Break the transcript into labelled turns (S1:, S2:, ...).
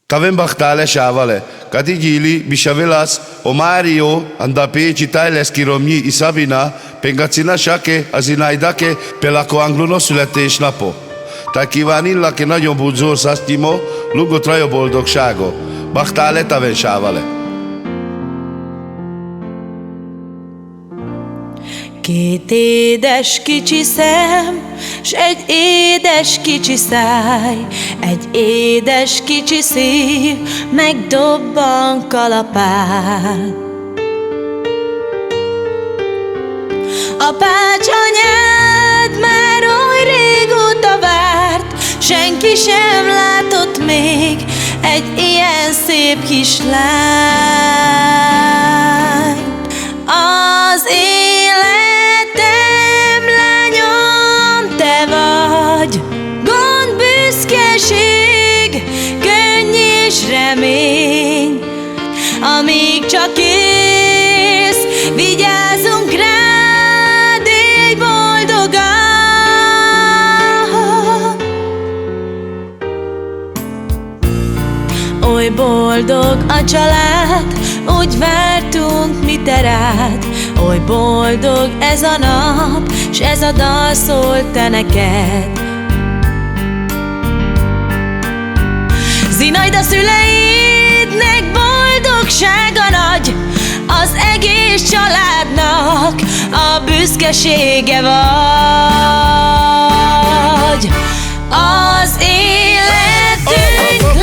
S1: Tavenbachtale sávale, katigili, bisavelas, o Mário, andape, citailes kiromnyi, isavina, pengacina sake, azinaidake, pelako anglono születésnapo. Tehát kívánillak egy nagyon budzor szasztimo, lugot rajo boldogságo. Bachtale taven sávale.
S2: Két édes kicsi szem, s egy édes kicsi száj, egy édes kicsi szív, megdobban kalapál. Apács anyád már oly régóta várt, senki sem látott még egy ilyen szép kislányt. Az életem, lányom, te vagy, gond, büszkeség, könny és remény. Amíg csak élsz, vigyázzunk rád, élj boldogan. Oly boldog a család, úgy vártunk mi te rád. Oly boldog ez a nap, s ez a dal szól te neked. Zinaida szüleidnek boldogsága nagy, az egész családnak a büszkesége vagy. Az életünk